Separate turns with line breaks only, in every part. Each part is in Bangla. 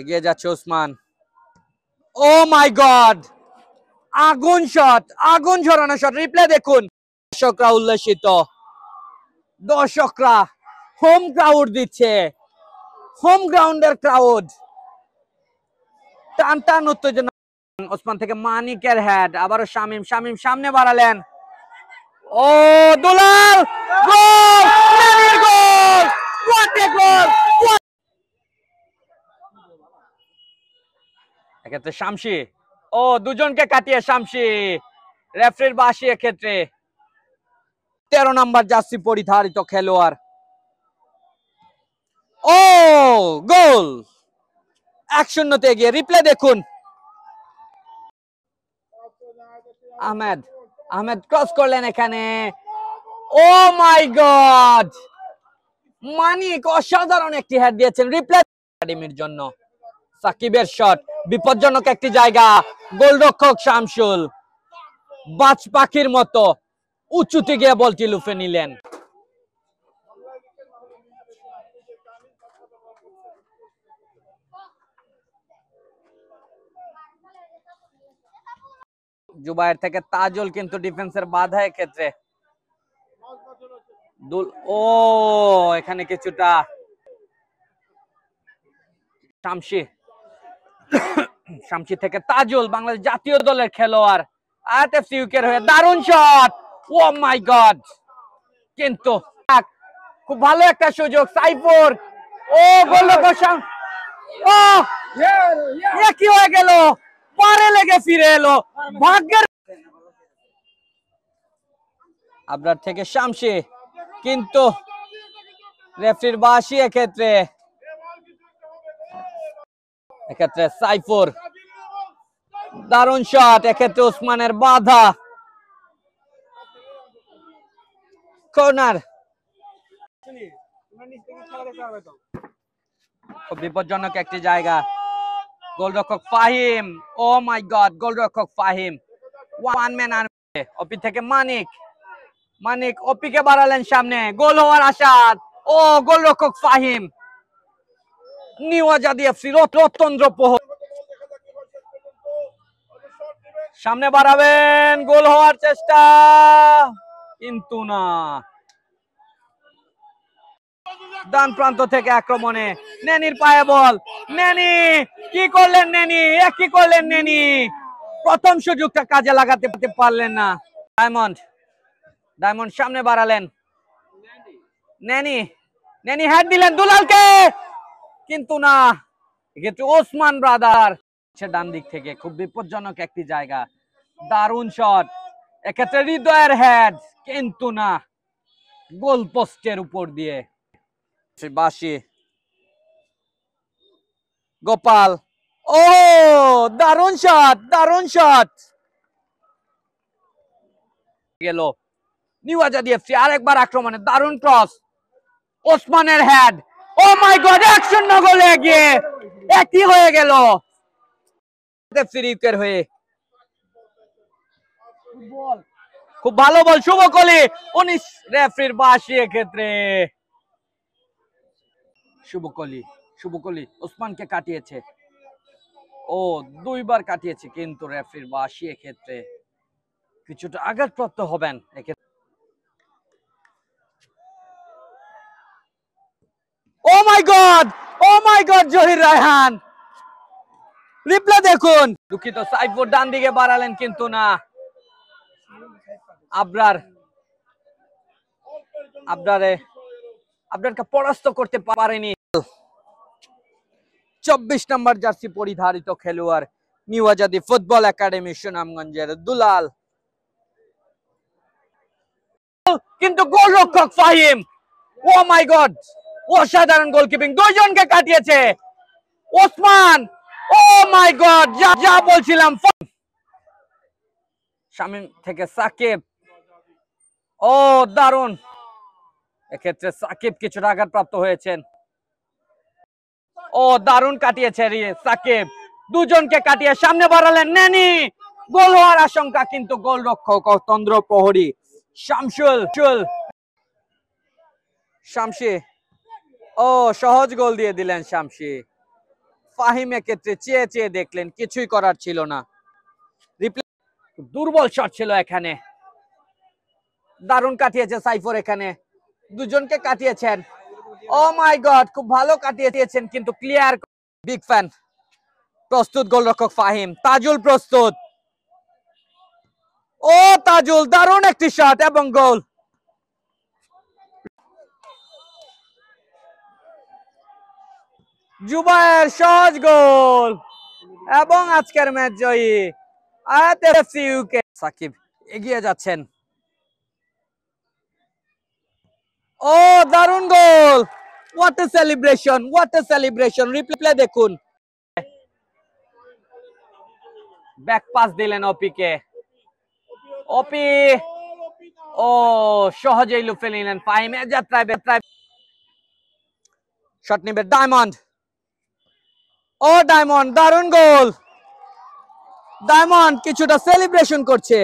এগিয়ে যাচ্ছে ওসমান। ও মাই গড, আগুন শট, আগুন ঝরানো শট। রিপ্লে দেখুন। দর্শকরা উল্লাসিত, দর্শকরা হোম ক্রাউড দিচ্ছে, হোম গ্রাউন্ডের ক্রাউড। টান টান উত্তেজনা। ওসমান থেকে মানিকের হেড, আবারও শামীম, শামীম সামনে বাড়ালেন। ও দুলাল, গোল! নানির গোল! হোয়াট এ গোল! এক্ষেত্রে শামসি, ও দুজনকে কাটিয়ে শামসি। রেফারির বাঁশি এক্ষেত্রে। 13 নম্বর জার্সি পরিধারিত খেলোয়াড়। ও গোল! 1-0 এগিয়ে। রিপ্লে দেখুন। আহমেদ, আহমেদ ক্রস করলেন এখানে। ও মাই গড, মানিক অসাধারণ একটি হেড দিয়েছেন। রিপ্লে একাডেমির জন্য। সাকিবের শট, বিপজ্জনক একটি জায়গা। গোলরক্ষক শামসুল বাজ পাখির মতো উঁচুতে গিয়ে বলটি লুফে নিলেন। জুবায়ের থেকে তাজুল কিন্তু ডিফেন্সের বাধা এক্ষেত্রে। ও এখানে কিছুটা শামসি, শামসি থেকে তাজুল, বাংলাদেশ জাতীয় দলের খেলোয়াড়, আইএফসি ইউকের হয়ে দারুণ শট। ও মাই গড, কিন্তু খুব ভালো একটা সুযোগ। সাইফুর, ও গোলরক্ষক, ও কি হয়ে গেল, পারে লেগে ফিরে এলো। ভাগ্যের আবরার থেকে শামসি, কিন্তু রেফারির বাঁশি এক্ষেত্রে। এক্ষেত্রে সাইফুর, দারুণ শট। এক্ষেত্রে ওসমানের বাধা। কর্নার, খুব বিপজ্জনক একটি জায়গা। গোলরক্ষক ফাহিম, ও মাই গড, গোলরক্ষক ফাহিম ওয়ান ম্যান আর্মি। ওপি থেকে মানিক, মানিক ওপিকে বাড়ালেন সামনে, গোল হওয়ার আশা। ও গোলরক্ষক ফাহিম, নিউ আজাদি এফসি রতন্দ্র প্রহর সামনে বাড়াবেন, গোল হওয়ার চেষ্টা, কিন্তু না। ডান প্রান্ত থেকে আক্রমণে নেনির পায়ে বল। নেনি কি করলেন, নেনি কি করলেন, নেনি প্রথম সুযোগটা কাজে লাগাতে পারলেন না। ডায়মন্ড, ডায়মন্ড সামনে বাড়ালেন। নেনি, নেনি হেড দিলেন দুলালকে, কিন্তু না। এক্ষেত্রে ওসমান ব্রাদার ডান দিক থেকে, খুব বিপজ্জনক একটি জায়গা। দারুণ শট। এক্ষেত্রে হৃদয়ের হেড, কিন্তু না, গোল পোস্টের উপর দিয়ে। বাঁশি, গোপাল, ও দারুণ শট, দারুণ শট গেল। নিউ আজাদি এফসি আরেকবার আক্রমণে, দারুণ ক্রস। ওসমানের হেড, ও মাই গড, 1-0 গোলে এগিয়ে। একই হয়ে গেল এফসির হয়ে। খুব ভালো বল, শুভকলি, 19 রেফারির বাঁশি এক্ষেত্রে। শুভকলি, শুভকলি ওসমানকে কাটিয়েছে, ও দুইবার কাটিয়েছে, কিন্তু রেফারির বাঁশি এক্ষেত্রে কিছুটা আঘাতপ্রাপ্ত হবেন। ও মাই গড, ও মাই গড, জহির রায়হান। রিপ্লে দেখুন। দুঃখিত, সাইফুর ডান দিকে বাড়ালেন, কিন্তু না। আবরার, আবরারকে পরাস্ত করতে পারেনি। 24 নম্বর জার্সি পরিধারিত খেলোয়াড়, নিউ আজাদি ফুটবল একাডেমি সুনামগঞ্জের দুলাল, কিন্তু গোলরক্ষক ফাহিম, ও মাই গড, অসাধারণ গোলকিপিং, দুইজনকে কাটিয়েছে ওসমান। ও মাই গড, যা বলছিলাম। শামীম থেকে সাকিব, ও দারুণ। এক্ষেত্রে সাকিব কিছুটা আঘাতপ্রাপ্ত হয়েছেন। ও দারুণ কাটিয়েছে সাকিব, দুজনকে কাটিয়ে সামনে বাড়ালেন নেনি। গোল হওয়ার আশঙ্কা, কিন্তু গোলরক্ষক তন্দ্র প্রহরী শামসুল, শামসি, ও সহজ গোল দিয়ে দিলেন শামসি। ফাহিম এক্ষেত্রে চেয়ে চেয়ে দেখলেন, কিছুই করার ছিল না। দুর্বল শট ছিল এখানে, দারুণ কাটিয়েছে সাইফুর, এখানে দুজনকে কাটিয়েছেন। ও মাই গড, খুব ভালো কাটিয়ে দিয়েছেন, কিন্তু ক্লিয়ার। Big fan. প্রস্তুত গোলরক্ষক ফাহিম। তাজুল প্রস্তুত। ও তাজুল, দারুণ একটি শট এবং গোল। জুবায়ের সহজ গোল এবং আজকের ম্যাচ জয়ী আয়াতের এফসি ইউকে। সাকিব এগিয়ে যাচ্ছেন। ও দারুণ goal, what a celebration, what a celebration. Replay দেখুন। ব্যাক পাস দিলেন অপিকে। অপি ও সহজেই লুফে নিলেন ফাহিমের যাত্রায়। শট নিবে ডায়মন্ড। ও ডায়মন্ড, দারুণ গোল। ডায়মন্ড কিছুটা সেলিব্রেশন করছে।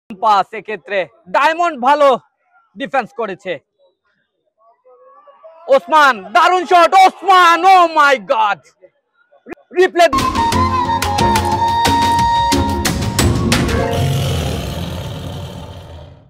পাস এক্ষেত্রে ডায়মন্ড ভালো ডিফেন্স করেছে। ওসমান, দারুণ শট ওসমান, ও মাই গড। রিপ্লে